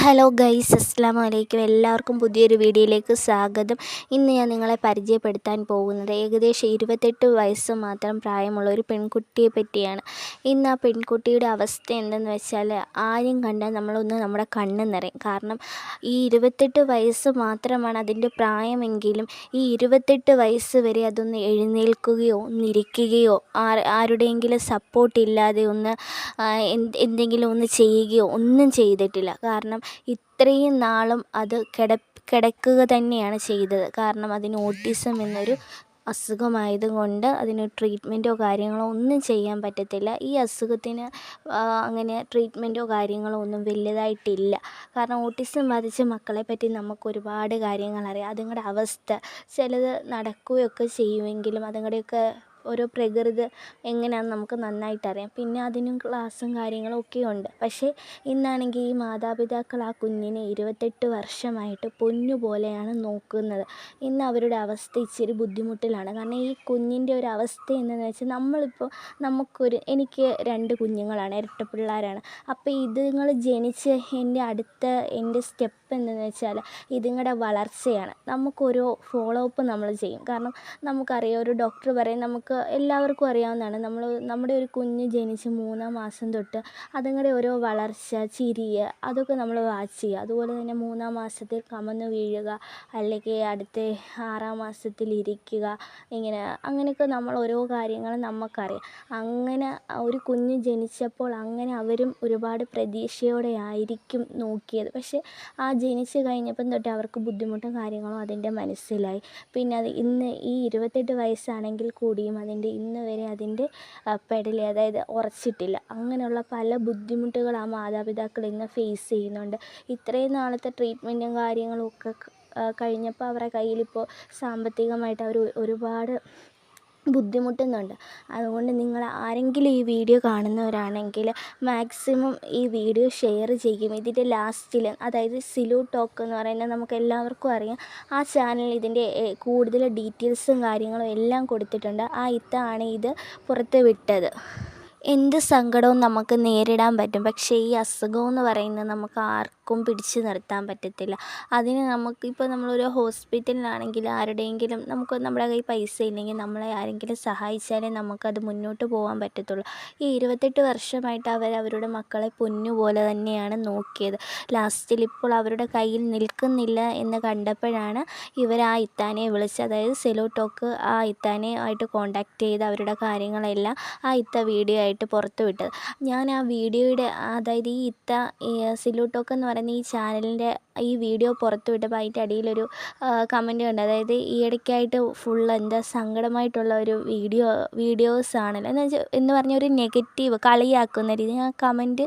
Hello guys, അസ്സലാമു അലൈക്കും. എല്ലാവർക്കും പുതിയൊരു വീഡിയോയിലേക്ക് സ്വാഗതം. ഇന്ന് ഞാൻ നിങ്ങളെ പരിചയപ്പെടുത്താൻ പോകുന്നത് ഏകദേശം 28 വയസ്സ് മാത്രം പ്രായമുള്ള ഒരു പെൺകുട്ടിയെ പറ്റിയാണ്. ഇന്ന് ആ പെൺകുട്ടിയുടെ അവസ്ഥ എന്തെന്ന് വെച്ചാൽ, ആരും കണ്ടാൽ നമ്മുടെ കണ്ണ് നിറയും. കാരണം ഈ 28 വയസ്സ് മാത്രമാണ് അതിൻ്റെ പ്രായമെങ്കിലും ഈ 28 വയസ്സ് വരെ അതൊന്ന് എഴുന്നേൽക്കുകയോ ഒന്നിരിക്കുകയോ ആരുടെയെങ്കിലും സപ്പോർട്ടില്ലാതെ എന്തെങ്കിലും ഒന്ന് ചെയ്യുകയോ ഒന്നും ചെയ്തിട്ടില്ല. കാരണം ഇത്രയും നാളും അത് കിടക്കുക തന്നെയാണ് ചെയ്തത്. കാരണം അതിന് ഓട്ടിസം എന്നൊരു അസുഖമായതുകൊണ്ട് അതിന് ട്രീറ്റ്മെൻറ്റോ കാര്യങ്ങളോ ഒന്നും ചെയ്യാൻ പറ്റത്തില്ല. ഈ അസുഖത്തിന് അങ്ങനെ ട്രീറ്റ്മെൻറ്റോ കാര്യങ്ങളോ ഒന്നും വലുതായിട്ടില്ല. കാരണം ഓട്ടിസം ബാധിച്ച മക്കളെ പറ്റി നമുക്ക് ഒരുപാട് കാര്യങ്ങളറിയാം. അതുങ്ങളുടെ അവസ്ഥ ചിലത് നടക്കുകയൊക്കെ ചെയ്യുമെങ്കിലും അതുങ്ങളുടെയൊക്കെ ഓരോ പ്രകൃതി എങ്ങനെയാണെന്ന് നമുക്ക് നന്നായിട്ടറിയാം. പിന്നെ അതിനും ക്ലാസ്സും കാര്യങ്ങളും ഒക്കെ ഉണ്ട്. പക്ഷേ ഇന്നാണെങ്കിൽ ഈ മാതാപിതാക്കൾ ആ കുഞ്ഞിനെ 28 വർഷമായിട്ട് പൊന്നുപോലെയാണ് നോക്കുന്നത്. ഇന്ന് അവരുടെ അവസ്ഥ ഇച്ചിരി ബുദ്ധിമുട്ടിലാണ്. കാരണം ഈ കുഞ്ഞിൻ്റെ ഒരു അവസ്ഥ എന്തെന്ന് വെച്ചാൽ, എനിക്ക് 2 കുഞ്ഞുങ്ങളാണ്, ഇരട്ട പിള്ളേരാണ്. അപ്പോൾ ഇതുങ്ങൾ ജനിച്ച് എൻ്റെ സ്റ്റെപ്പ് എന്തെന്ന് വെച്ചാൽ ഇതുങ്ങളുടെ വളർച്ചയാണ്. നമുക്കൊരു ഫോളോ അപ്പ് നമ്മൾ ചെയ്യും. കാരണം നമുക്കറിയാം, ഒരു ഡോക്ടർ പറയും, നമുക്ക് എല്ലാവർക്കും അറിയാവുന്നതാണ്, നമ്മുടെ ഒരു കുഞ്ഞ് ജനിച്ച് 3-ാം മാസം തൊട്ട് അതുങ്ങളുടെ ഓരോ വളർച്ച, ചിരിയ അതൊക്കെ നമ്മൾ വാച്ച് ചെയ്യുക. അതുപോലെ തന്നെ 3-ാം മാസത്തിൽ കമഴ്ന്ന് വീഴുക, അല്ലെങ്കിൽ അടുത്ത 6-ാം മാസത്തിൽ ഇരിക്കുക, അങ്ങനെയൊക്കെ നമ്മൾ ഓരോ കാര്യങ്ങളും നമുക്കറിയാം. അങ്ങനെ ഒരു കുഞ്ഞ് ജനിച്ചപ്പോൾ അങ്ങനെ അവരും ഒരുപാട് പ്രതീക്ഷയോടെ ആയിരിക്കും നോക്കിയത്. പക്ഷേ ആ ജനിച്ച് കഴിഞ്ഞപ്പം തൊട്ട് അവർക്ക് ബുദ്ധിമുട്ടും കാര്യങ്ങളും അതിൻ്റെ മനസ്സിലായി. പിന്നെ അത് ഇന്ന് ഈ 28 വയസ്സാണെങ്കിൽ കൂടിയും ഇന്ന് വരെ അതിൻ്റെ പെടലി, അതായത് ഉറച്ചിട്ടില്ല. അങ്ങനെയുള്ള പല ബുദ്ധിമുട്ടുകൾ ആ മാതാപിതാക്കൾ ഇന്ന് ഫേസ് ചെയ്യുന്നുണ്ട്. ഇത്രയും നാളത്തെ ട്രീറ്റ്മെൻറ്റും കാര്യങ്ങളും ഒക്കെ കഴിഞ്ഞപ്പോൾ അവരുടെ കയ്യിലിപ്പോൾ സാമ്പത്തികമായിട്ട് അവർ ഒരുപാട് ബുദ്ധിമുട്ടുന്നുണ്ട്. അതുകൊണ്ട് നിങ്ങൾ ആരെങ്കിലും ഈ വീഡിയോ കാണുന്നവരാണെങ്കിൽ മാക്സിമം ഈ വീഡിയോ ഷെയർ ചെയ്യും. ഇതിൻ്റെ ലാസ്റ്റിൽ, അതായത് സിലു ടോക്ക് എന്ന് പറയുന്നത് നമുക്ക് എല്ലാവർക്കും അറിയാം, ആ ചാനൽ ഇതിൻ്റെ കൂടുതൽ ഡീറ്റെയിൽസും കാര്യങ്ങളും എല്ലാം കൊടുത്തിട്ടുണ്ട്. ആ ഇത്താണ് ഇത് പുറത്ത് വിട്ടത്. എന്ത് സങ്കടവും നമുക്ക് നേരിടാൻ പറ്റും. പക്ഷേ ഈ അസുഖമെന്ന് പറയുന്നത് നമുക്ക് ആർക്കും പിടിച്ചു നിർത്താൻ പറ്റത്തില്ല. അതിന് നമുക്കിപ്പോൾ നമ്മളൊരു ഹോസ്പിറ്റലിലാണെങ്കിൽ ആരുടെയെങ്കിലും നമ്മുടെ കയ്യിൽ പൈസ ഇല്ലെങ്കിൽ നമ്മളെ ആരെങ്കിലും സഹായിച്ചാലേ നമുക്കത് മുന്നോട്ട് പോകാൻ പറ്റത്തുള്ളൂ. ഈ 28 വർഷമായിട്ട് അവരുടെ മക്കളെ പൊന്നുപോലെ തന്നെയാണ് നോക്കിയത്. ലാസ്റ്റിൽ ഇപ്പോൾ അവരുടെ കയ്യിൽ നിൽക്കുന്നില്ല എന്ന് കണ്ടപ്പോഴാണ് ഇവർ ആ ഇത്താനെ വിളിച്ച്, അതായത് സെലോ ടോക്ക് ആ ഇത്താനെ ആയിട്ട് കോണ്ടാക്ട് ചെയ്ത് അവരുടെ കാര്യങ്ങളെല്ലാം ആ ഇത്ത വീഡിയോ ആയിട്ട് പുറത്ത് വിട്ടത്. ഞാൻ ആ വീഡിയോയുടെ, അതായത് ഈ സിലു ടോക്ക് എന്ന് പറയുന്ന ഈ ചാനലിൻ്റെ ഈ വീഡിയോ പുറത്ത് വിട്ടപ്പോൾ അതിൻ്റെ അടിയിലൊരു കമൻറ്റ് കണ്ടു. അതായത് ഈ ഇടയ്ക്കായിട്ട് സങ്കടമായിട്ടുള്ള ഒരു വീഡിയോസാണല്ലോ എന്ന് പറഞ്ഞ ഒരു നെഗറ്റീവ് കളിയാക്കുന്ന രീതി ആ കമൻറ്റ്,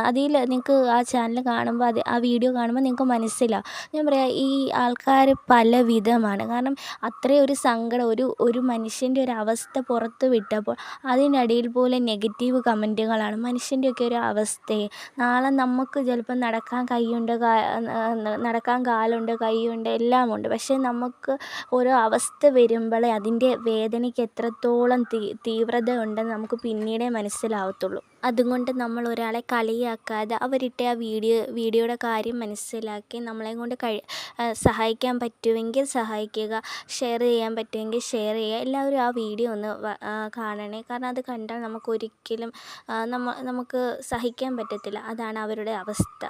അതിൽ നിങ്ങൾക്ക് ആ ചാനൽ കാണുമ്പോൾ ആ വീഡിയോ കാണുമ്പോൾ നിങ്ങൾക്ക് മനസ്സിലാവും. ഞാൻ പറയാം, ഈ ആൾക്കാർ പല വിധമാണ്. കാരണം അത്രയും ഒരു സങ്കടം ഒരു മനുഷ്യൻ്റെ ഒരു അവസ്ഥ പുറത്ത് വിട്ടപ്പോൾ അതിനടിയിൽ പോലെ നെഗറ്റീവ് കമൻറ്റുകളാണ്. മനുഷ്യൻ്റെയൊക്കെ ഒരു അവസ്ഥയെ, നാളെ നമുക്ക് ചിലപ്പോൾ നടക്കാൻ കാലുണ്ട്, കൈയുണ്ട്, എല്ലാമുണ്ട്. പക്ഷേ നമുക്ക് ഓരോ അവസ്ഥ വരുമ്പോഴേ അതിൻ്റെ വേദനയ്ക്ക് എത്രത്തോളം തീവ്രത ഉണ്ടെന്ന് നമുക്ക് പിന്നീടേ മനസ്സിലാവത്തുള്ളൂ. അതുകൊണ്ട് നമ്മൾ ഒരാളെ കളിയാക്കാതെ അവരിട്ട ആ വീഡിയോയുടെ കാര്യം മനസ്സിലാക്കി നമ്മളെ കൊണ്ട് സഹായിക്കാൻ പറ്റുമെങ്കിൽ സഹായിക്കുക, ഷെയർ ചെയ്യാൻ പറ്റുമെങ്കിൽ ഷെയർ ചെയ്യുക. എല്ലാവരും ആ വീഡിയോ ഒന്ന് കാണണേ. കാരണം അത് കണ്ടാൽ നമുക്കൊരിക്കലും നമുക്ക് സഹിക്കാൻ പറ്റത്തില്ല. അതാണ് അവരുടെ അവസ്ഥ.